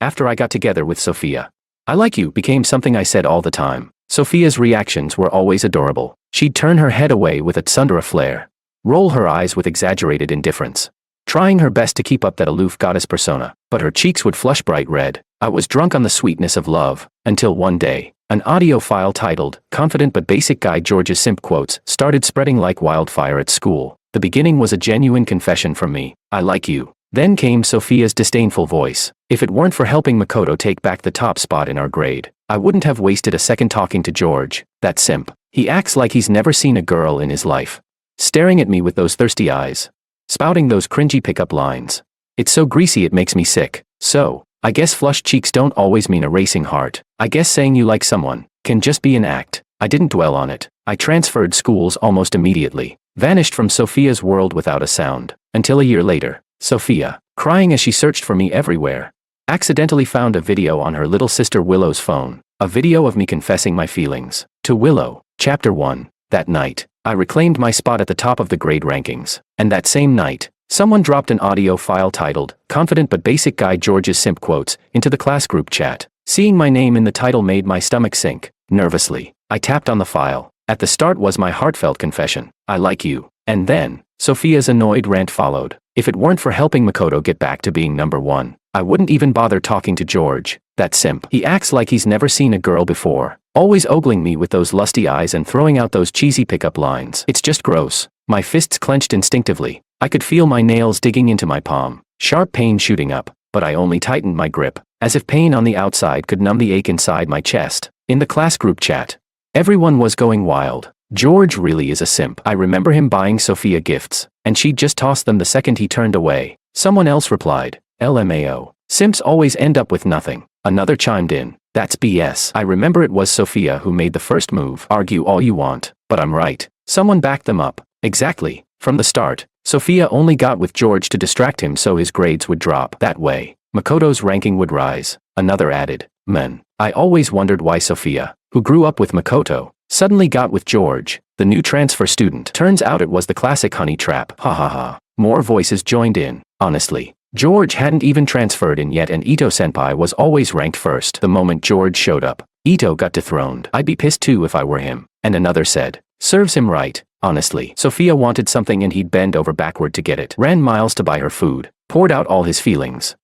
after I got together with Sophia. I like you became something I said all the time. Sophia's reactions were always adorable. She'd turn her head away with a tsundere flare, roll her eyes with exaggerated indifference, trying her best to keep up that aloof goddess persona, but her cheeks would flush bright red. I was drunk on the sweetness of love, until one day, an audio file titled, "Confident but Basic Guy George's Simp Quotes," started spreading like wildfire at school. The beginning was a genuine confession from me. I like you. Then came Sophia's disdainful voice. If it weren't for helping Makoto take back the top spot in our grade, I wouldn't have wasted a second talking to George, that simp. He acts like he's never seen a girl in his life. Staring at me with those thirsty eyes. Spouting those cringy pickup lines. It's so greasy it makes me sick. So, I guess flushed cheeks don't always mean a racing heart. I guess saying you like someone can just be an act. I didn't dwell on it. I transferred schools almost immediately. Vanished from Sophia's world without a sound. Until a year later, Sophia, crying as she searched for me everywhere, accidentally found a video on her little sister Willow's phone. A video of me confessing my feelings to Willow. Chapter 1. That night, I reclaimed my spot at the top of the grade rankings. And that same night, someone dropped an audio file titled, "Confident but Basic Guy George's Simp Quotes," into the class group chat. Seeing my name in the title made my stomach sink. Nervously, I tapped on the file. At the start was my heartfelt confession. I like you. And then, Sophia's annoyed rant followed. If it weren't for helping Makoto get back to being number one, I wouldn't even bother talking to George, that simp. He acts like he's never seen a girl before, always ogling me with those lusty eyes and throwing out those cheesy pickup lines. It's just gross. My fists clenched instinctively. I could feel my nails digging into my palm, sharp pain shooting up, but I only tightened my grip, as if pain on the outside could numb the ache inside my chest. In the class group chat, everyone was going wild. George really is a simp. I remember him buying Sophia gifts, and she'd just toss them the second he turned away. Someone else replied, LMAO. Simps always end up with nothing. Another chimed in, that's BS. I remember it was Sophia who made the first move. Argue all you want, but I'm right. Someone backed them up. Exactly. From the start, Sophia only got with George to distract him so his grades would drop. That way, Makoto's ranking would rise. Another added, man. I always wondered why Sophia, who grew up with Makoto, suddenly got with George, the new transfer student. Turns out it was the classic honey trap. Ha ha ha. More voices joined in. Honestly, George hadn't even transferred in yet and Ito-senpai was always ranked first. The moment George showed up, Ito got dethroned. I'd be pissed too if I were him. And another said, serves him right. Honestly, Sophia wanted something and he'd bend over backward to get it. Ran miles to buy her food. Poured out all his feelings.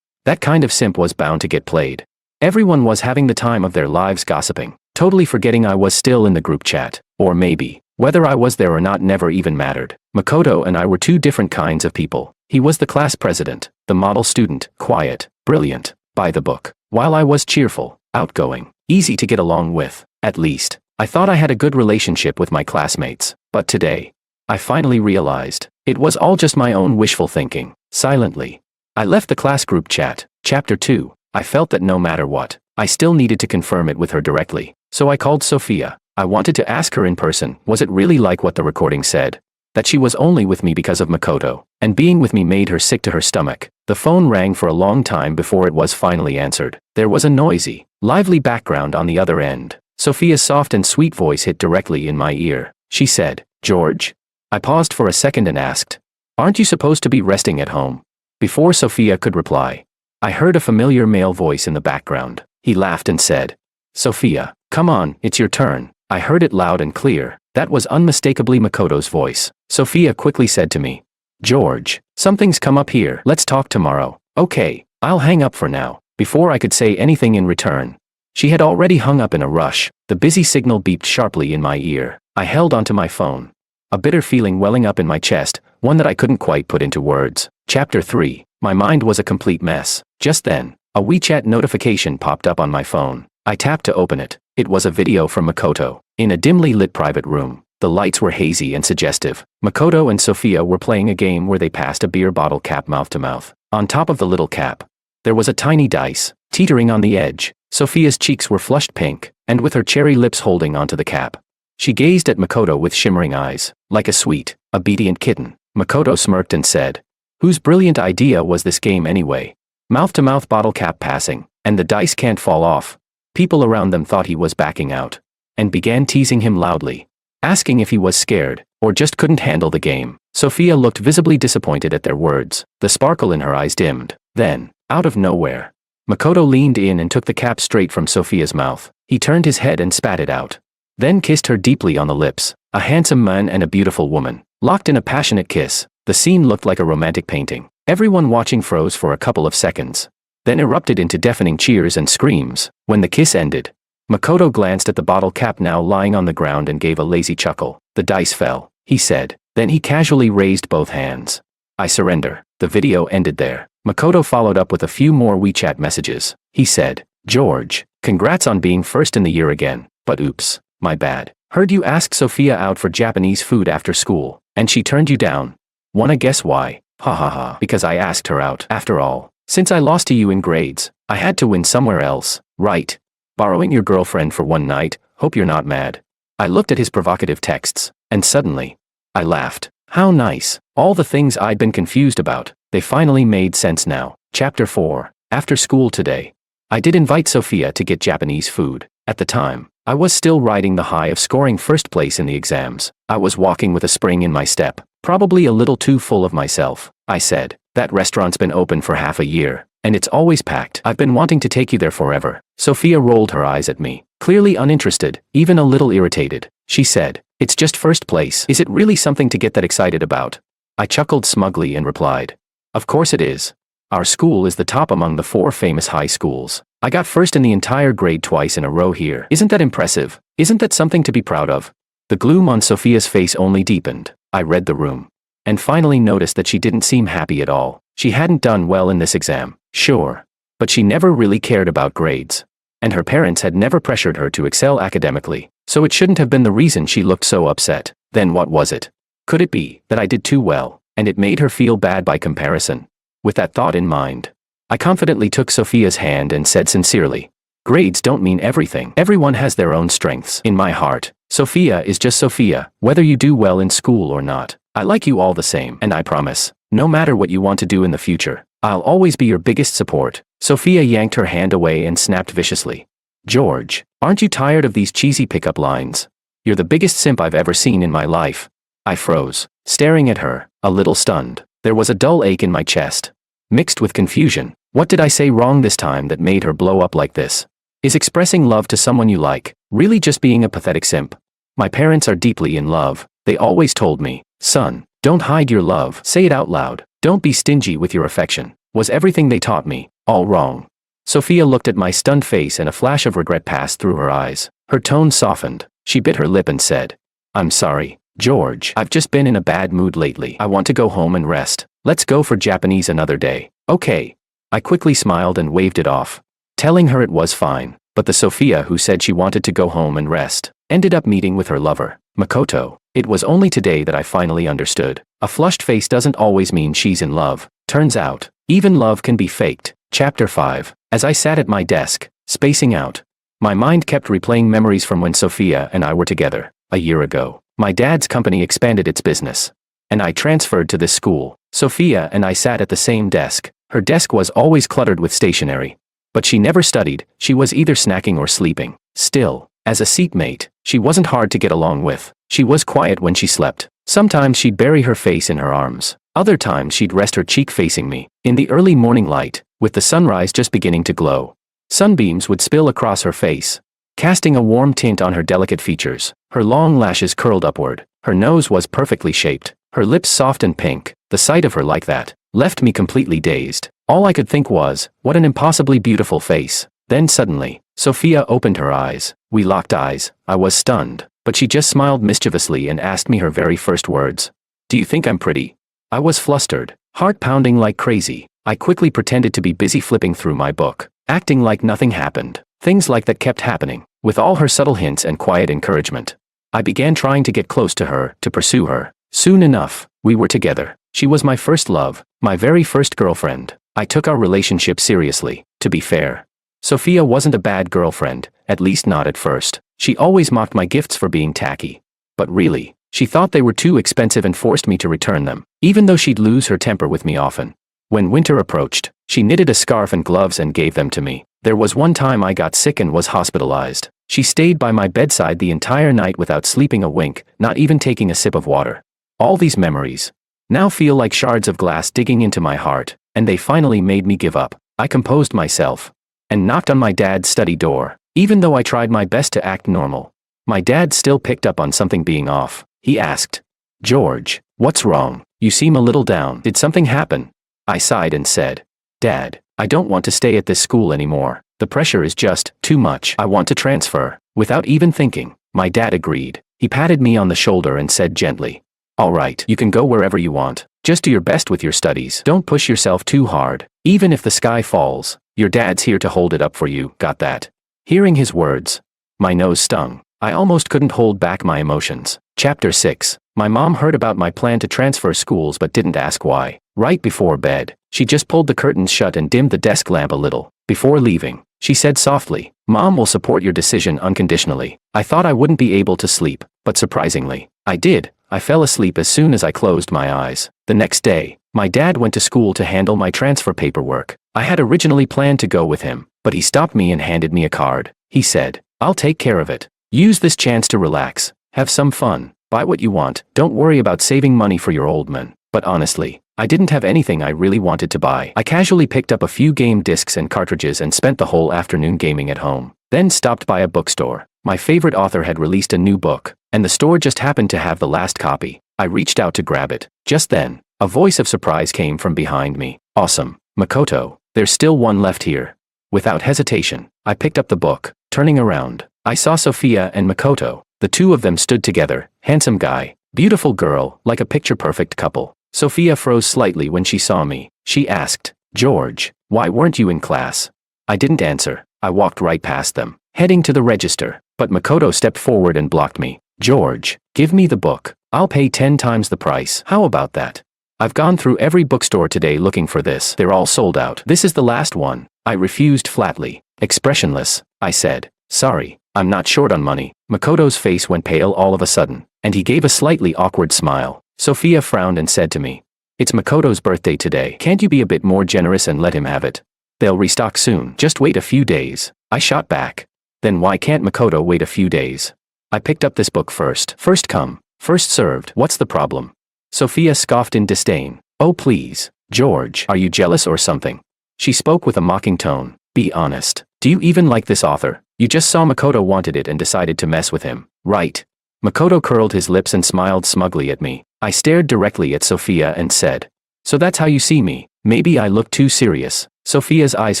That kind of simp was bound to get played. Everyone was having the time of their lives gossiping, totally forgetting I was still in the group chat. Or maybe, whether I was there or not never even mattered. Makoto and I were two different kinds of people. He was the class president, the model student, quiet, brilliant, by the book, while I was cheerful, outgoing, easy to get along with. At least, I thought I had a good relationship with my classmates. But today, I finally realized, it was all just my own wishful thinking. Silently, I left the class group chat. Chapter 2. I felt that no matter what, I still needed to confirm it with her directly. So I called Sophia. I wanted to ask her in person, was it really like what the recording said? That she was only with me because of Makoto, and being with me made her sick to her stomach. The phone rang for a long time before it was finally answered. There was a noisy, lively background on the other end. Sophia's soft and sweet voice hit directly in my ear. She said, George. I paused for a second and asked, aren't you supposed to be resting at home? Before Sophia could reply, I heard a familiar male voice in the background. He laughed and said, Sophia, come on, it's your turn. I heard it loud and clear. That was unmistakably Makoto's voice. Sophia quickly said to me, George, something's come up here. Let's talk tomorrow. Okay, I'll hang up for now. Before I could say anything in return, she had already hung up in a rush. The busy signal beeped sharply in my ear. I held onto my phone. A bitter feeling welling up in my chest, one that I couldn't quite put into words. Chapter 3. My mind was a complete mess. Just then, a WeChat notification popped up on my phone. I tapped to open it. It was a video from Makoto. In a dimly lit private room, the lights were hazy and suggestive. Makoto and Sophia were playing a game where they passed a beer bottle cap mouth to mouth. On top of the little cap, there was a tiny dice, teetering on the edge. Sophia's cheeks were flushed pink, and with her cherry lips holding onto the cap, she gazed at Makoto with shimmering eyes, like a sweet, obedient kitten. Makoto smirked and said, whose brilliant idea was this game anyway? Mouth-to-mouth bottle cap passing, and the dice can't fall off. People around them thought he was backing out, and began teasing him loudly, asking if he was scared, or just couldn't handle the game. Sophia looked visibly disappointed at their words. The sparkle in her eyes dimmed. Then, out of nowhere, Makoto leaned in and took the cap straight from Sophia's mouth. He turned his head and spat it out. Then kissed her deeply on the lips. A handsome man and a beautiful woman, locked in a passionate kiss. The scene looked like a romantic painting. Everyone watching froze for a couple of seconds, then erupted into deafening cheers and screams. When the kiss ended, Makoto glanced at the bottle cap now lying on the ground and gave a lazy chuckle. The dice fell, he said. Then he casually raised both hands. I surrender. The video ended there. Makoto followed up with a few more WeChat messages. He said, George, congrats on being first in the year again, but oops, my bad. Heard you ask Sophia out for Japanese food after school, and she turned you down. Wanna guess why? Ha ha ha. Because I asked her out. After all, since I lost to you in grades, I had to win somewhere else, right? Borrowing your girlfriend for one night, hope you're not mad. I looked at his provocative texts, and suddenly, I laughed. How nice. All the things I'd been confused about, they finally made sense now. Chapter 4. After school today, I did invite Sophia to get Japanese food. At the time, I was still riding the high of scoring first place in the exams. I was walking with a spring in my step, probably a little too full of myself. I said, that restaurant's been open for half a year, and it's always packed. I've been wanting to take you there forever. Sophia rolled her eyes at me, clearly uninterested, even a little irritated. She said, it's just first place. Is it really something to get that excited about? I chuckled smugly and replied, of course it is. Our school is the top among the 4 famous high schools. I got first in the entire grade twice in a row here. Isn't that impressive? Isn't that something to be proud of? The gloom on Sophia's face only deepened. I read the room, and finally noticed that she didn't seem happy at all. She hadn't done well in this exam, sure, but she never really cared about grades. And her parents had never pressured her to excel academically, so it shouldn't have been the reason she looked so upset. Then what was it? Could it be that I did too well, and it made her feel bad by comparison? With that thought in mind, I confidently took Sophia's hand and said sincerely, grades don't mean everything. Everyone has their own strengths. In my heart, Sophia is just Sophia, whether you do well in school or not. I like you all the same, and I promise, no matter what you want to do in the future, I'll always be your biggest support. Sophia yanked her hand away and snapped viciously. George, aren't you tired of these cheesy pickup lines? You're the biggest simp I've ever seen in my life. I froze, staring at her, a little stunned. There was a dull ache in my chest, mixed with confusion. What did I say wrong this time that made her blow up like this? Is expressing love to someone you like really just being a pathetic simp? My parents are deeply in love. They always told me, son, don't hide your love. Say it out loud. Don't be stingy with your affection. Was everything they taught me all wrong? Sophia looked at my stunned face and a flash of regret passed through her eyes. Her tone softened. She bit her lip and said, I'm sorry, George. I've just been in a bad mood lately. I want to go home and rest. Let's go for Japanese another day. Okay. I quickly smiled and waved it off, telling her it was fine. But the Sophia who said she wanted to go home and rest ended up meeting with her lover, Makoto. It was only today that I finally understood. A flushed face doesn't always mean she's in love. Turns out, even love can be faked. Chapter 5. As I sat at my desk, spacing out, my mind kept replaying memories from when Sophia and I were together. A year ago, my dad's company expanded its business, and I transferred to this school. Sophia and I sat at the same desk. Her desk was always cluttered with stationery, but she never studied. She was either snacking or sleeping. Still, as a seatmate, she wasn't hard to get along with. She was quiet when she slept. Sometimes she'd bury her face in her arms. Other times she'd rest her cheek facing me. In the early morning light, with the sunrise just beginning to glow, sunbeams would spill across her face, casting a warm tint on her delicate features. Her long lashes curled upward. Her nose was perfectly shaped. Her lips soft and pink. The sight of her like that left me completely dazed. All I could think was, what an impossibly beautiful face. Then suddenly, Sophia opened her eyes. We locked eyes. I was stunned, but she just smiled mischievously and asked me her very first words. Do you think I'm pretty? I was flustered, heart pounding like crazy. I quickly pretended to be busy flipping through my book, acting like nothing happened. Things like that kept happening, with all her subtle hints and quiet encouragement. I began trying to get close to her, to pursue her. Soon enough, we were together. She was my first love, my very first girlfriend. I took our relationship seriously. To be fair, Sophia wasn't a bad girlfriend, at least not at first. She always mocked my gifts for being tacky. But really, she thought they were too expensive and forced me to return them, even though she'd lose her temper with me often. When winter approached, she knitted a scarf and gloves and gave them to me. There was one time I got sick and was hospitalized. She stayed by my bedside the entire night without sleeping a wink, not even taking a sip of water. All these memories now feel like shards of glass digging into my heart, and they finally made me give up. I composed myself, and knocked on my dad's study door. Even though I tried my best to act normal, my dad still picked up on something being off. He asked, "George, what's wrong? You seem a little down. Did something happen?" I sighed and said, "Dad, I don't want to stay at this school anymore. The pressure is just too much. I want to transfer." Without even thinking, my dad agreed. He patted me on the shoulder and said gently, "All right, you can go wherever you want. Just do your best with your studies. Don't push yourself too hard. Even if the sky falls, your dad's here to hold it up for you. Got that?" Hearing his words, my nose stung. I almost couldn't hold back my emotions. Chapter 6. My mom heard about my plan to transfer schools but didn't ask why. Right before bed, she just pulled the curtains shut and dimmed the desk lamp a little. Before leaving, she said softly, "Mom will support your decision unconditionally." I thought I wouldn't be able to sleep, but surprisingly, I did. I fell asleep as soon as I closed my eyes. The next day, my dad went to school to handle my transfer paperwork. I had originally planned to go with him, but he stopped me and handed me a card. He said, "I'll take care of it. Use this chance to relax, have some fun, buy what you want, don't worry about saving money for your old man." But honestly, I didn't have anything I really wanted to buy. I casually picked up a few game discs and cartridges and spent the whole afternoon gaming at home. Then stopped by a bookstore. My favorite author had released a new book, and the store just happened to have the last copy. I reached out to grab it. Just then, a voice of surprise came from behind me. "Awesome, Makoto, there's still one left here." Without hesitation, I picked up the book. Turning around, I saw Sophia and Makoto. The two of them stood together, handsome guy, beautiful girl, like a picture-perfect couple. Sophia froze slightly when she saw me. She asked, "George, why weren't you in class?" I didn't answer. I walked right past them, heading to the register, but Makoto stepped forward and blocked me. "George, give me the book. I'll pay 10 times the price. How about that? I've gone through every bookstore today looking for this. They're all sold out. This is the last one." I refused flatly. Expressionless, I said, "Sorry, I'm not short on money." Makoto's face went pale all of a sudden, and he gave a slightly awkward smile. Sophia frowned and said to me, "It's Makoto's birthday today. Can't you be a bit more generous and let him have it? They'll restock soon. Just wait a few days." I shot back. "Then why can't Makoto wait a few days? I picked up this book first. First come, first served. What's the problem?" Sophia scoffed in disdain. "Oh please, George, are you jealous or something?" She spoke with a mocking tone. "Be honest. Do you even like this author? You just saw Makoto wanted it and decided to mess with him, right?" Makoto curled his lips and smiled smugly at me. I stared directly at Sophia and said, "So that's how you see me? Maybe I look too serious." Sophia's eyes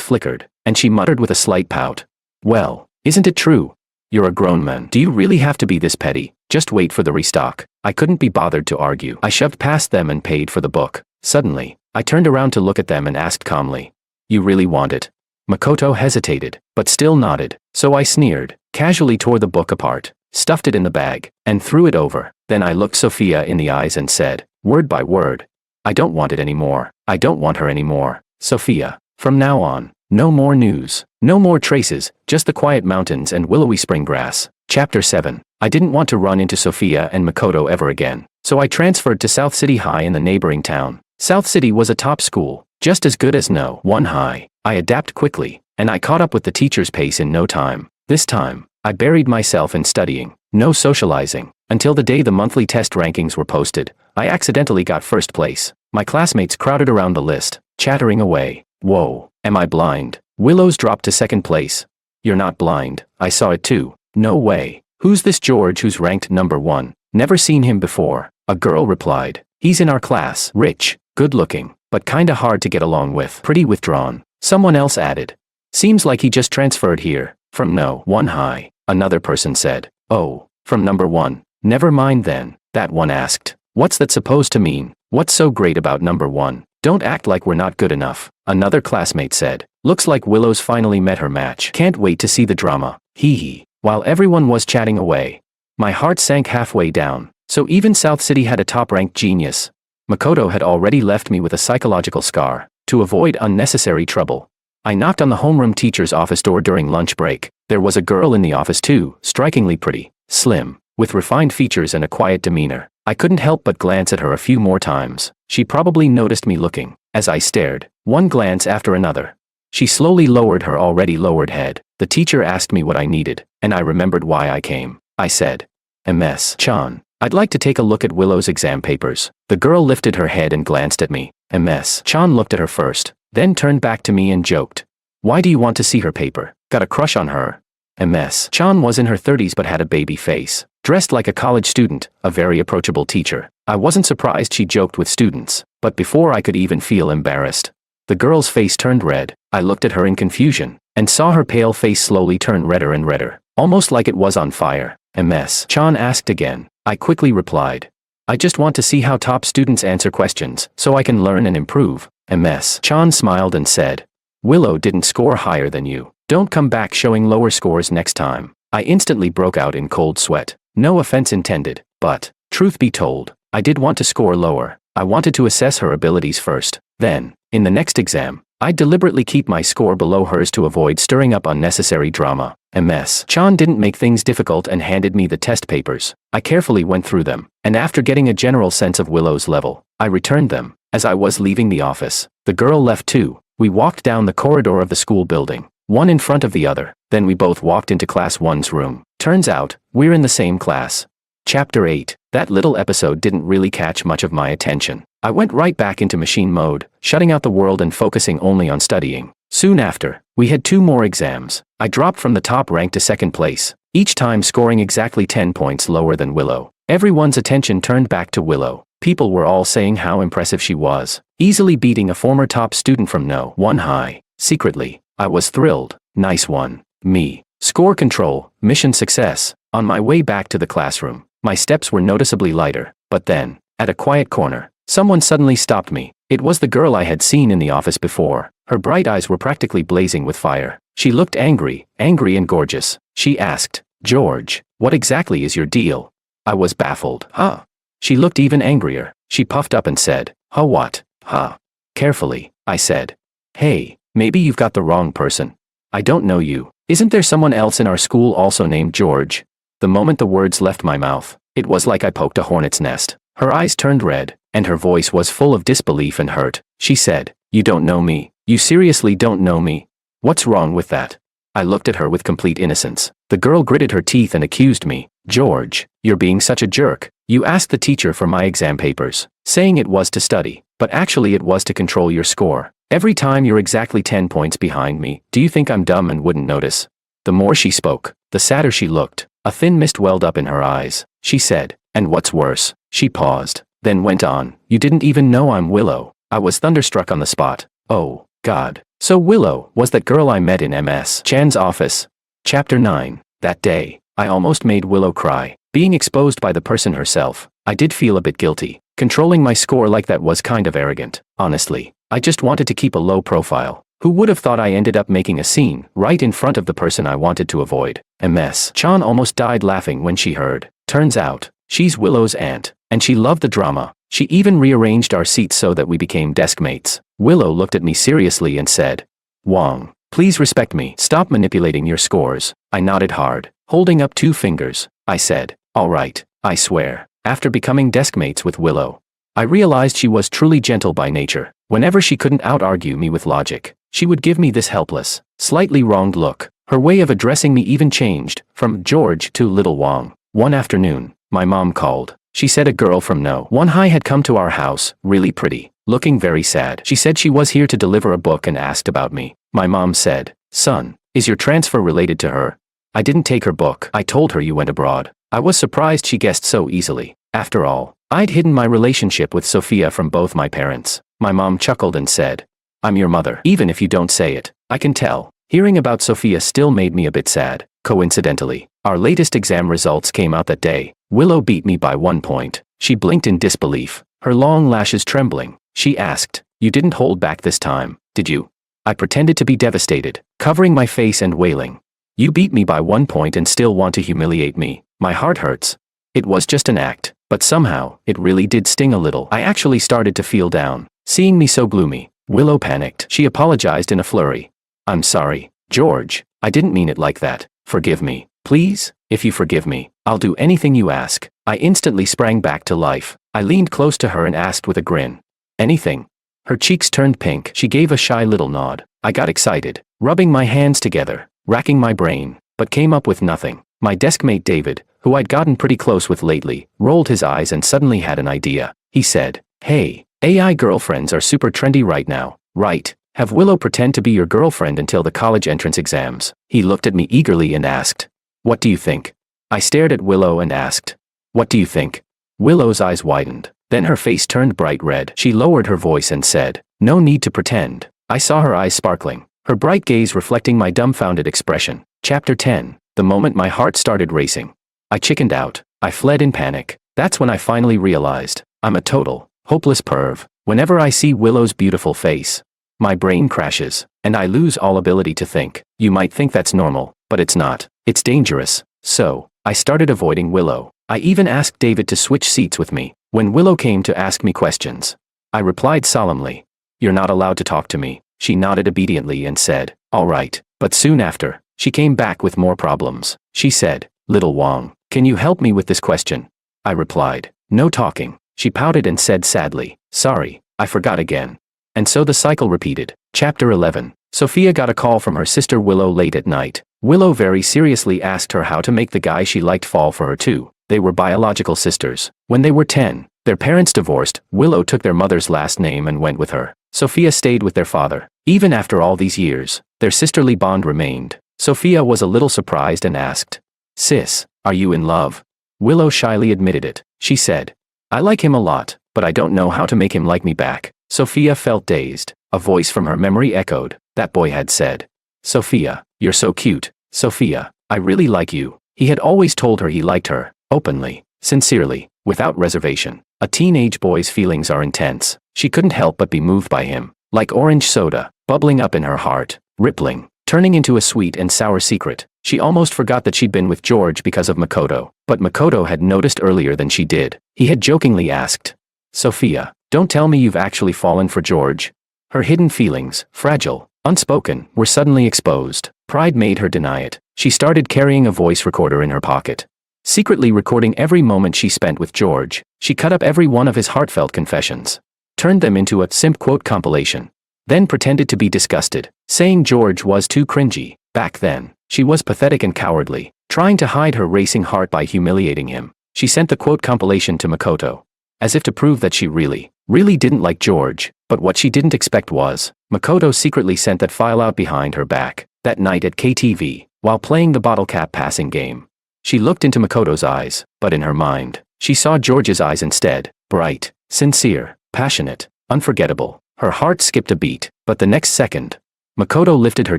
flickered, and she muttered with a slight pout, "Well, isn't it true? You're a grown man. Do you really have to be this petty? Just wait for the restock." I couldn't be bothered to argue. I shoved past them and paid for the book. Suddenly, I turned around to look at them and asked calmly, "You really want it?" Makoto hesitated, but still nodded. So I sneered, casually tore the book apart, stuffed it in the bag, and threw it over. Then I looked Sophia in the eyes and said, word by word, "I don't want it anymore. I don't want her anymore. Sophia, from now on, no more news, no more traces, just the quiet mountains and willowy spring grass." Chapter 7. I didn't want to run into Sophia and Makoto ever again, so I transferred to South City High in the neighboring town. South City was a top school, just as good as No. 1 High. I adapted quickly, and I caught up with the teacher's pace in no time. This time, I buried myself in studying, no socializing, until the day the monthly test rankings were posted. I accidentally got first place. My classmates crowded around the list, chattering away. "Whoa, am I blind?" Willows dropped to second place. "You're not blind, I saw it too." "No way. Who's this George who's ranked number 1? Never seen him before." A girl replied. "He's in our class. Rich, good looking, but kinda hard to get along with. Pretty withdrawn." Someone else added. "Seems like he just transferred here, from No. 1 High." Another person said. "Oh, from number 1. Never mind then." That one asked, "What's that supposed to mean? What's so great about number 1? Don't act like we're not good enough." Another classmate said. "Looks like Willow's finally met her match. Can't wait to see the drama. Hee hee." While everyone was chatting away, my heart sank halfway down. So even South City had a top-ranked genius. Makoto had already left me with a psychological scar. To avoid unnecessary trouble, I knocked on the homeroom teacher's office door during lunch break. There was a girl in the office too, strikingly pretty, slim, with refined features and a quiet demeanor. I couldn't help but glance at her a few more times. She probably noticed me looking. As I stared, one glance after another, she slowly lowered her already lowered head. The teacher asked me what I needed, and I remembered why I came. I said, "MS-chan, I'd like to take a look at Willow's exam papers." The girl lifted her head and glanced at me. MS-chan looked at her first, then turned back to me and joked, Why do you want to see her paper? Got a crush on her? Ms. Chan was in her 30s but had a baby face. Dressed like a college student, a very approachable teacher. I wasn't surprised she joked with students, but before I could even feel embarrassed, the girl's face turned red. I looked at her in confusion, and saw her pale face slowly turn redder and redder, almost like it was on fire. Ms. Chan asked again. I quickly replied, I just want to see how top students answer questions, so I can learn and improve. Ms. Chan smiled and said, Willow didn't score higher than you. Don't come back showing lower scores next time. I instantly broke out in cold sweat. No offense intended, but, truth be told, I did want to score lower. I wanted to assess her abilities first. Then, in the next exam, I'd deliberately keep my score below hers to avoid stirring up unnecessary drama. Ms. Chan didn't make things difficult and handed me the test papers. I carefully went through them, and after getting a general sense of Willow's level, I returned them. As I was leaving the office, the girl left too. We walked down the corridor of the school building, one in front of the other. Then we both walked into Class 1's room. Turns out, we're in the same class. Chapter 8. That little episode didn't really catch much of my attention. I went right back into machine mode, shutting out the world and focusing only on studying. Soon after, we had 2 more exams. I dropped from the top rank to second place, each time scoring exactly 10 points lower than Willow. Everyone's attention turned back to Willow. People were all saying how impressive she was, easily beating a former top student from No. 1 High. Secretly, I was thrilled. Nice one. Me. Score control, mission success. On my way back to the classroom, my steps were noticeably lighter, but then, at a quiet corner, someone suddenly stopped me. It was the girl I had seen in the office before. Her bright eyes were practically blazing with fire. She looked angry and gorgeous. She asked, George, what exactly is your deal? I was baffled. Huh? She looked even angrier. She puffed up and said, Huh what? Huh? Carefully, I said. Hey, maybe you've got the wrong person. I don't know you. Isn't there someone else in our school also named George? The moment the words left my mouth, it was like I poked a hornet's nest. Her eyes turned red, and her voice was full of disbelief and hurt. She said, You don't know me. You seriously don't know me? What's wrong with that? I looked at her with complete innocence. The girl gritted her teeth and accused me. George, you're being such a jerk. You asked the teacher for my exam papers, saying it was to study, but actually it was to control your score. Every time you're exactly 10 points behind me. Do you think I'm dumb and wouldn't notice? The more she spoke, the sadder she looked. A thin mist welled up in her eyes. She said, And what's worse? She paused, then went on, You didn't even know I'm Willow. I was thunderstruck on the spot. Oh, God. So Willow was that girl I met in Ms. Chan's office. Chapter 9. That day, I almost made Willow cry. Being exposed by the person herself, I did feel a bit guilty. Controlling my score like that was kind of arrogant. Honestly, I just wanted to keep a low profile. Who would have thought I ended up making a scene right in front of the person I wanted to avoid? Ms. Chan almost died laughing when she heard. Turns out, she's Willow's aunt, and she loved the drama. She even rearranged our seats so that we became desk mates. Willow looked at me seriously and said, Wong, please respect me. Stop manipulating your scores. I nodded hard, holding up 2 fingers. I said, All right, I swear. After becoming desk mates with Willow, I realized she was truly gentle by nature. Whenever she couldn't out-argue me with logic, she would give me this helpless, slightly wronged look. Her way of addressing me even changed, from George to Little Wong. One afternoon, my mom called. She said a girl from No. 1 High had come to our house, really pretty, looking very sad. She said she was here to deliver a book and asked about me. My mom said, Son, is your transfer related to her? I didn't take her book. I told her you went abroad. I was surprised she guessed so easily. After all, I'd hidden my relationship with Sophia from both my parents. My mom chuckled and said, I'm your mother. Even if you don't say it, I can tell. Hearing about Sophia still made me a bit sad. Coincidentally, our latest exam results came out that day. Willow beat me by 1 point. She blinked in disbelief, her long lashes trembling. She asked, You didn't hold back this time, did you? I pretended to be devastated, covering my face and wailing. You beat me by 1 point and still want to humiliate me. My heart hurts. It was just an act, but somehow, it really did sting a little. I actually started to feel down. Seeing me so gloomy, Willow panicked. She apologized in a flurry. I'm sorry, George. I didn't mean it like that. Forgive me, please. If you forgive me, I'll do anything you ask. I instantly sprang back to life. I leaned close to her and asked with a grin. Anything? Her cheeks turned pink. She gave a shy little nod. I got excited, rubbing my hands together, racking my brain, but came up with nothing. My deskmate David, who I'd gotten pretty close with lately, rolled his eyes and suddenly had an idea. He said, Hey, AI girlfriends are super trendy right now, right? Have Willow pretend to be your girlfriend until the college entrance exams. He looked at me eagerly and asked, "What do you think?" I stared at Willow and asked, "What do you think?" Willow's eyes widened. Then her face turned bright red. She lowered her voice and said, "No need to pretend." I saw her eyes sparkling, her bright gaze reflecting my dumbfounded expression. Chapter 10. The moment my heart started racing, I chickened out. I fled in panic. That's when I finally realized, I'm a total, hopeless perv. Whenever I see Willow's beautiful face, my brain crashes, and I lose all ability to think. You might think that's normal, but it's not. It's dangerous. So, I started avoiding Willow. I even asked David to switch seats with me. When Willow came to ask me questions, I replied solemnly, "You're not allowed to talk to me." She nodded obediently and said, "All right." But soon after, she came back with more problems. She said, "Little Wong, can you help me with this question?" I replied, "No talking." She pouted and said sadly, "Sorry, I forgot again." And so the cycle repeated. Chapter 11. Sophia got a call from her sister Willow late at night. Willow very seriously asked her how to make the guy she liked fall for her too. They were biological sisters. When they were 10, their parents divorced. Willow took their mother's last name and went with her. Sophia stayed with their father. Even after all these years, their sisterly bond remained. Sophia was a little surprised and asked, "Sis, are you in love?" Willow shyly admitted it. She said, "I like him a lot, but I don't know how to make him like me back." Sophia felt dazed. A voice from her memory echoed. That boy had said, "Sophia, you're so cute. Sophia, I really like you." He had always told her he liked her, openly, sincerely, without reservation. A teenage boy's feelings are intense. She couldn't help but be moved by him, like orange soda, bubbling up in her heart, rippling, turning into a sweet and sour secret. She almost forgot that she'd been with George because of Makoto, but Makoto had noticed earlier than she did. He had jokingly asked, "Sophia, don't tell me you've actually fallen for George." Her hidden feelings, fragile, unspoken, were suddenly exposed. Pride made her deny it. She started carrying a voice recorder in her pocket, secretly recording every moment she spent with George. She cut up every one of his heartfelt confessions, turned them into a simp quote compilation, then pretended to be disgusted, saying George was too cringy. Back then, she was pathetic and cowardly, trying to hide her racing heart by humiliating him. She sent the quote compilation to Makoto, as if to prove that she really didn't like George. But what she didn't expect was, Makoto secretly sent that file out behind her back. That night at KTV, while playing the bottle cap passing game, she looked into Makoto's eyes, but in her mind, she saw George's eyes instead, bright, sincere, passionate, unforgettable. Her heart skipped a beat, but the next second, Makoto lifted her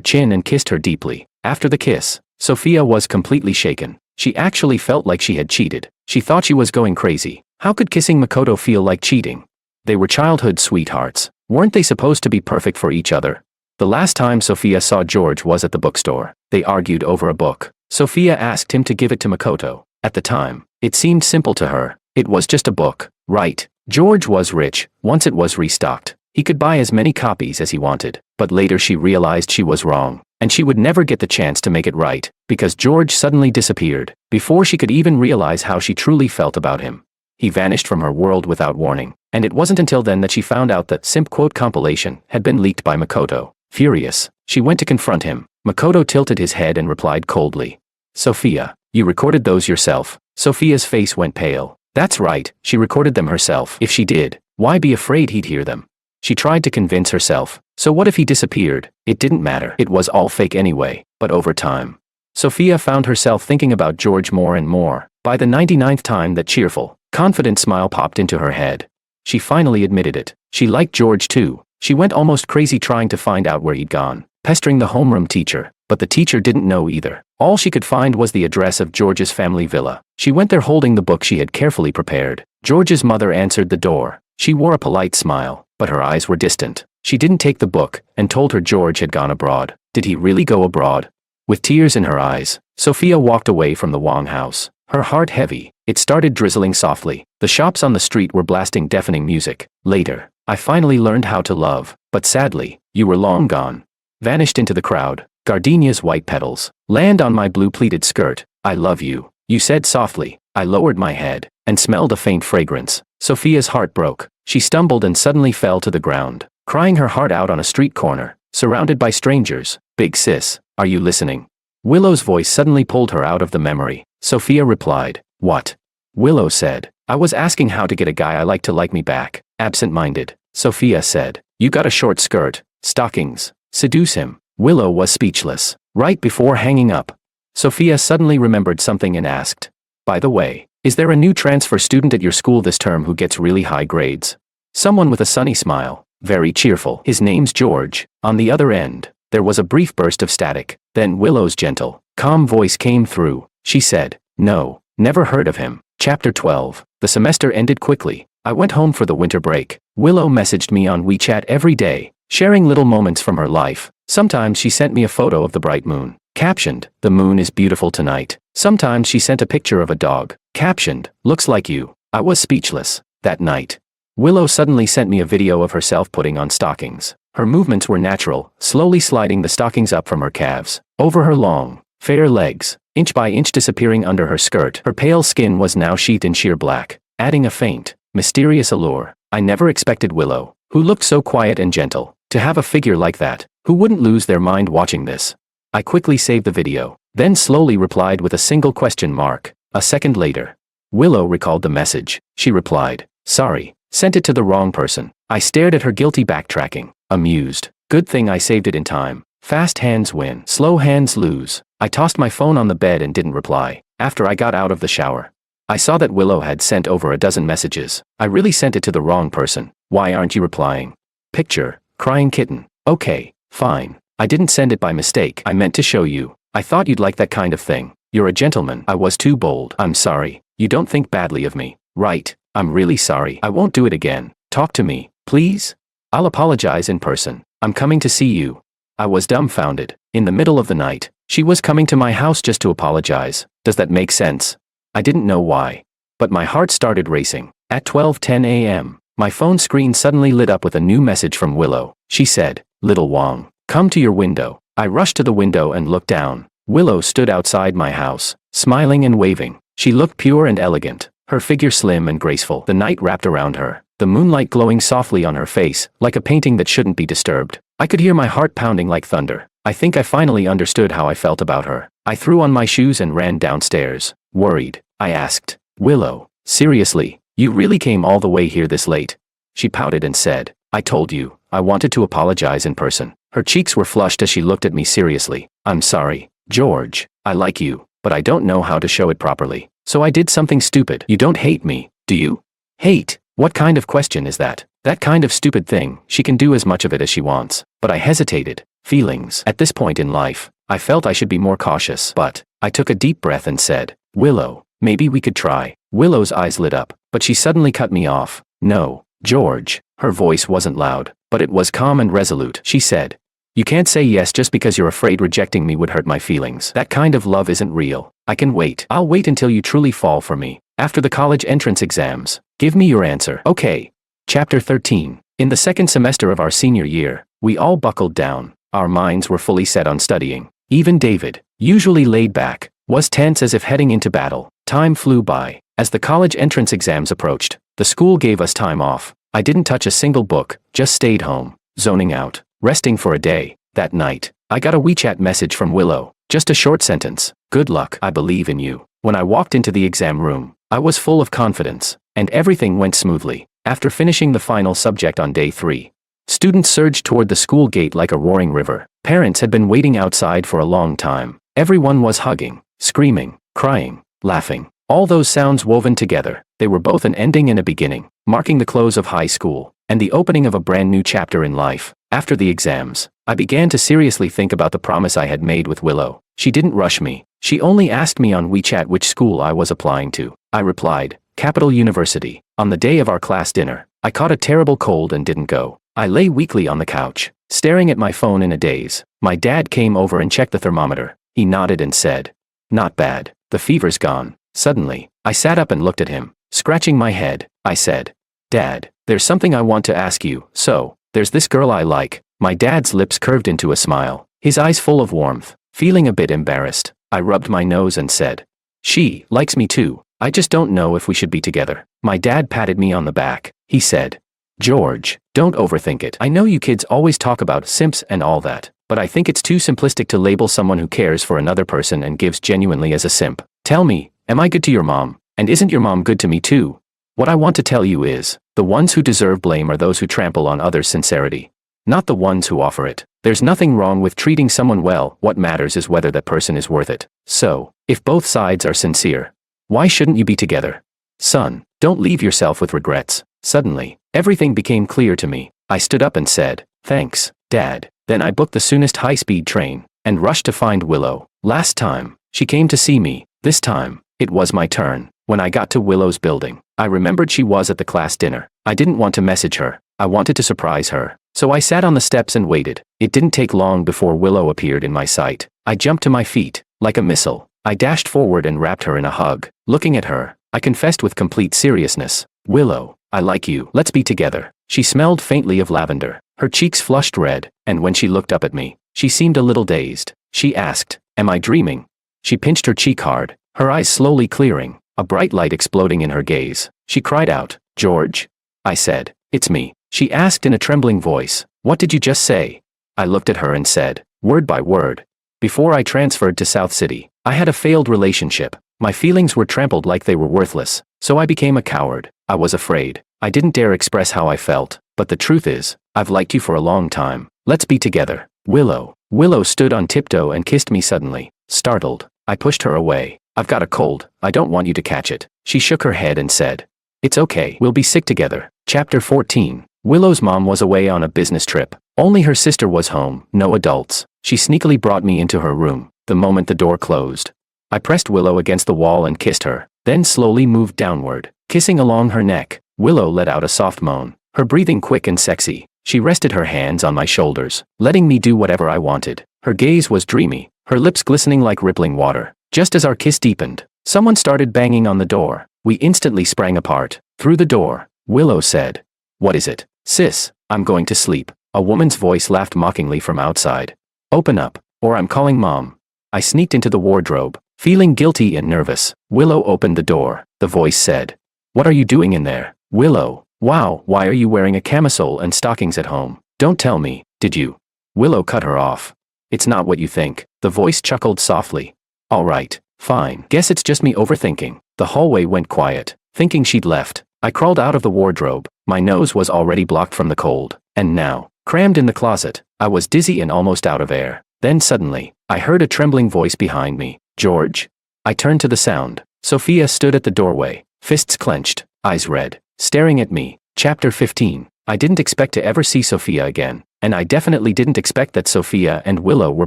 chin and kissed her deeply. After the kiss, Sophia was completely shaken. She actually felt like she had cheated. She thought she was going crazy. How could kissing Makoto feel like cheating? They were childhood sweethearts. Weren't they supposed to be perfect for each other? The last time Sophia saw George was at the bookstore. They argued over a book. Sophia asked him to give it to Makoto. At the time, it seemed simple to her. It was just a book, right? George was rich. Once it was restocked, he could buy as many copies as he wanted. But later she realized she was wrong, and she would never get the chance to make it right, because George suddenly disappeared, before she could even realize how she truly felt about him. He vanished from her world without warning, and it wasn't until then that she found out that simp quote compilation had been leaked by Makoto. Furious, she went to confront him. Makoto tilted his head and replied coldly, "Sophia, you recorded those yourself?" Sophia's face went pale. That's right, she recorded them herself. If she did, why be afraid he'd hear them? She tried to convince herself. So what if he disappeared? It didn't matter. It was all fake anyway. But over time, Sophia found herself thinking about George more and more. By the 99th time that cheerful, confident smile popped into her head, she finally admitted it. She liked George too. She went almost crazy trying to find out where he'd gone, pestering the homeroom teacher, but the teacher didn't know either. All she could find was the address of George's family villa. She went there holding the book she had carefully prepared. George's mother answered the door. She wore a polite smile, but her eyes were distant. She didn't take the book and told her George had gone abroad. Did he really go abroad? With tears in her eyes, Sophia walked away from the Wong house, her heart heavy. It started drizzling softly. The shops on the street were blasting deafening music. Later, I finally learned how to love, but sadly, you were long gone. Vanished into the crowd. Gardenia's white petals land on my blue pleated skirt. I love you, you said softly. I lowered my head and smelled a faint fragrance. Sophia's heart broke. She stumbled and suddenly fell to the ground, crying her heart out on a street corner, surrounded by strangers. Big sis, are you listening? Willow's voice suddenly pulled her out of the memory. Sophia replied, "What?" Willow said, "I was asking how to get a guy I like to like me back." Absent-minded, Sophia said, "You got a short skirt." Stockings. Seduce him. Willow was speechless. Right before hanging up, Sophia suddenly remembered something and asked, "By the way, is there a new transfer student at your school this term who gets really high grades?" Someone with a sunny smile, very cheerful. "His name's George." On the other end, there was a brief burst of static. Then Willow's gentle, calm voice came through. She said, "No, never heard of him." Chapter 12. The semester ended quickly. I went home for the winter break. Willow messaged me on WeChat every day, sharing little moments from her life. Sometimes she sent me a photo of the bright moon, captioned, "The moon is beautiful tonight." Sometimes she sent a picture of a dog, captioned, "Looks like you." I was speechless. That night, Willow suddenly sent me a video of herself putting on stockings. Her movements were natural, slowly sliding the stockings up from her calves, over her long, fair legs, inch by inch disappearing under her skirt. Her pale skin was now sheathed in sheer black, adding a faint, mysterious allure. I never expected Willow, who looked so quiet and gentle, to have a figure like that. Who wouldn't lose their mind watching this? I quickly saved the video, then slowly replied with a single question mark. A second later, Willow recalled the message. She replied, "Sorry, sent it to the wrong person." I stared at her guilty backtracking, amused. Good thing I saved it in time. Fast hands win, slow hands lose. I tossed my phone on the bed and didn't reply. After I got out of the shower, I saw that Willow had sent over a dozen messages. I really sent it to the wrong person. Why aren't you replying? Picture, crying kitten. Okay, fine. I didn't send it by mistake. I meant to show you. I thought you'd like that kind of thing. You're a gentleman. I was too bold. I'm sorry. You don't think badly of me, right? I'm really sorry. I won't do it again. Talk to me, please. I'll apologize in person. I'm coming to see you. I was dumbfounded. In the middle of the night, she was coming to my house just to apologize. Does that make sense? I didn't know why, but my heart started racing. At 12:10 a.m., my phone screen suddenly lit up with a new message from Willow. She said, "Little Wong, come to your window." I rushed to the window and looked down. Willow stood outside my house, smiling and waving. She looked pure and elegant, her figure slim and graceful. The night wrapped around her, the moonlight glowing softly on her face, like a painting that shouldn't be disturbed. I could hear my heart pounding like thunder. I think I finally understood how I felt about her. I threw on my shoes and ran downstairs. Worried, I asked, "Willow, seriously, you really came all the way here this late?" She pouted and said, "I told you, I wanted to apologize in person." Her cheeks were flushed as she looked at me seriously. "I'm sorry, George. I like you, but I don't know how to show it properly. So I did something stupid." "You don't hate me, do you?" "Hate? What kind of question is that?" "That kind of stupid thing. She can do as much of it as she wants." But I hesitated. Feelings. At this point in life, I felt I should be more cautious. But I took a deep breath and said, "Willow, maybe we could try." Willow's eyes lit up, but she suddenly cut me off. "No, George." Her voice wasn't loud, but it was calm and resolute. She said, "You can't say yes just because you're afraid rejecting me would hurt my feelings. That kind of love isn't real. I can wait. I'll wait until you truly fall for me. After the college entrance exams, give me your answer." Okay. Chapter 13. In the second semester of our senior year, we all buckled down. Our minds were fully set on studying. Even David, usually laid back, was tense as if heading into battle. Time flew by. As the college entrance exams approached, the school gave us time off. I didn't touch a single book, just stayed home, zoning out, resting for a day. That night, I got a WeChat message from Willow. Just a short sentence. "Good luck. I believe in you." When I walked into the exam room, I was full of confidence, and everything went smoothly. After finishing the final subject on day 3, students surged toward the school gate like a roaring river. Parents had been waiting outside for a long time. Everyone was hugging, screaming, crying, laughing. All those sounds woven together, they were both an ending and a beginning, marking the close of high school, and the opening of a brand new chapter in life. After the exams, I began to seriously think about the promise I had made with Willow. She didn't rush me. She only asked me on WeChat which school I was applying to. I replied, Capital University. On the day of our class dinner, I caught a terrible cold and didn't go. I lay weakly on the couch, staring at my phone in a daze. My dad came over and checked the thermometer. He nodded and said, "Not bad. The fever's gone." Suddenly, I sat up and looked at him, scratching my head. I said, "Dad, there's something I want to ask you. So, there's this girl I like." My dad's lips curved into a smile, his eyes full of warmth. Feeling a bit embarrassed, I rubbed my nose and said, "She likes me too. I just don't know if we should be together." My dad patted me on the back. He said, "George, don't overthink it. I know you kids always talk about simps and all that, but I think it's too simplistic to label someone who cares for another person and gives genuinely as a simp. Tell me, am I good to your mom? And isn't your mom good to me too? What I want to tell you is, the ones who deserve blame are those who trample on others' sincerity. not the ones who offer it. There's nothing wrong with treating someone well, what matters is whether that person is worth it. So, if both sides are sincere, why shouldn't you be together? Son, don't leave yourself with regrets. Suddenly, everything became clear to me. I stood up and said, thanks, Dad. Then I booked the soonest high-speed train and rushed to find Willow. Last time, she came to see me. This time, it was my turn. When I got to Willow's building, I remembered she was at the class dinner. I didn't want to message her. I wanted to surprise her. So I sat on the steps and waited. It didn't take long before Willow appeared in my sight. I jumped to my feet, like a missile. I dashed forward and wrapped her in a hug. Looking at her, I confessed with complete seriousness, Willow, I like you. Let's be together. She smelled faintly of lavender. Her cheeks flushed red, and when she looked up at me, she seemed a little dazed. She asked, am I dreaming? She pinched her cheek hard, her eyes slowly clearing, a bright light exploding in her gaze. She cried out, George? I said, it's me. She asked in a trembling voice, what did you just say? I looked at her and said, word by word. Before I transferred to South City, I had a failed relationship. My feelings were trampled like they were worthless, so I became a coward. I was afraid. I didn't dare express how I felt, but the truth is, I've liked you for a long time. Let's be together. Willow. Willow stood on tiptoe and kissed me suddenly. Startled, I pushed her away. I've got a cold. I don't want you to catch it. She shook her head and said, it's okay. We'll be sick together. Chapter 14. Willow's mom was away on a business trip. Only her sister was home, no adults. She sneakily brought me into her room, the moment the door closed. I pressed Willow against the wall and kissed her, then slowly moved downward, kissing along her neck. Willow let out a soft moan, her breathing quick and sexy. She rested her hands on my shoulders, letting me do whatever I wanted. Her gaze was dreamy, her lips glistening like rippling water. Just as our kiss deepened, someone started banging on the door. We instantly sprang apart. Through the door, Willow said, what is it? Sis, I'm going to sleep. A woman's voice laughed mockingly from outside. Open up, or I'm calling Mom. I sneaked into the wardrobe, feeling guilty and nervous. Willow opened the door. The voice said, what are you doing in there? Willow, wow, why are you wearing a camisole and stockings at home? Don't tell me, did you? Willow cut her off. It's not what you think. The voice chuckled softly. All right, fine. Guess it's just me overthinking. The hallway went quiet. Thinking she'd left, I crawled out of the wardrobe. My nose was already blocked from the cold, and now, crammed in the closet, I was dizzy and almost out of air. Then suddenly, I heard a trembling voice behind me. George? I turned to the sound. Sophia stood at the doorway, fists clenched, eyes red, staring at me. Chapter 15. I didn't expect to ever see Sophia again, and I definitely didn't expect that Sophia and Willow were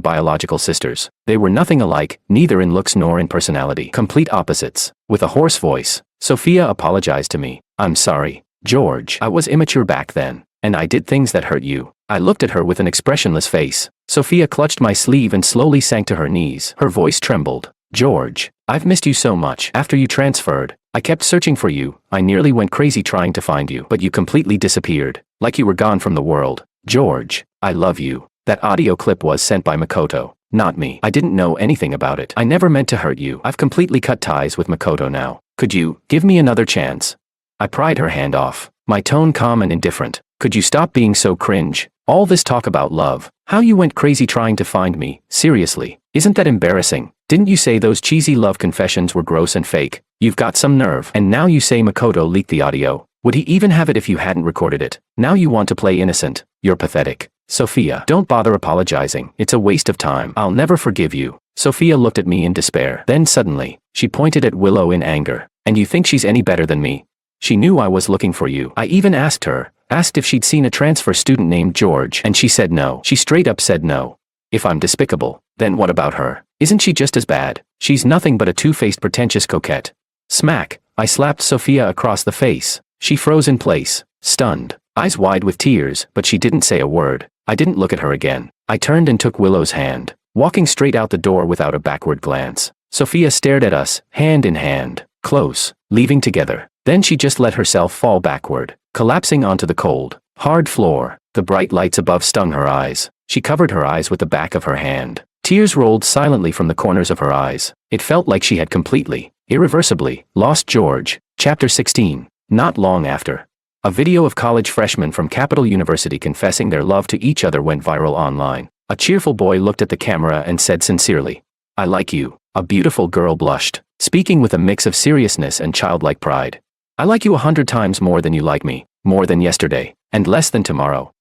biological sisters. They were nothing alike, neither in looks nor in personality. Complete opposites. With a hoarse voice, Sophia apologized to me. I'm sorry, George. I was immature back then, and I did things that hurt you. I looked at her with an expressionless face. Sophia clutched my sleeve and slowly sank to her knees. Her voice trembled. George, I've missed you so much. After you transferred, I kept searching for you. I nearly went crazy trying to find you, but you completely disappeared, like you were gone from the world. George, I love you. That audio clip was sent by Makoto, not me. I didn't know anything about it. I never meant to hurt you. I've completely cut ties with Makoto now. Could you give me another chance? I pried her hand off, my tone calm and indifferent. Could you stop being so cringe? All this talk about love, how you went crazy trying to find me, seriously, isn't that embarrassing? Didn't you say those cheesy love confessions were gross and fake? You've got some nerve. And now you say Makoto leaked the audio. Would he even have it if you hadn't recorded it? Now you want to play innocent. You're pathetic. Sophia, don't bother apologizing. It's a waste of time. I'll never forgive you. Sophia looked at me in despair. Then suddenly, she pointed at Willow in anger. And you think she's any better than me? She knew I was looking for you. I even asked if she'd seen a transfer student named George, and she said no. She straight up said no. If I'm despicable, then what about her? Isn't she just as bad? She's nothing but a two-faced pretentious coquette. Smack! I slapped Sophia across the face. She froze in place, stunned, eyes wide with tears, but she didn't say a word. I didn't look at her again. I turned and took Willow's hand, walking straight out the door without a backward glance. Sophia stared at us, hand in hand, close, leaving together. Then she just let herself fall backward, collapsing onto the cold, hard floor. The bright lights above stung her eyes. She covered her eyes with the back of her hand. Tears rolled silently from the corners of her eyes. It felt like she had completely, irreversibly, lost George. Chapter 16. Not long after, a video of college freshmen from Capital University confessing their love to each other went viral online. A cheerful boy looked at the camera and said sincerely, I like you. A beautiful girl blushed, speaking with a mix of seriousness and childlike pride. I like you 100 times more than you like me, more than yesterday, and less than tomorrow.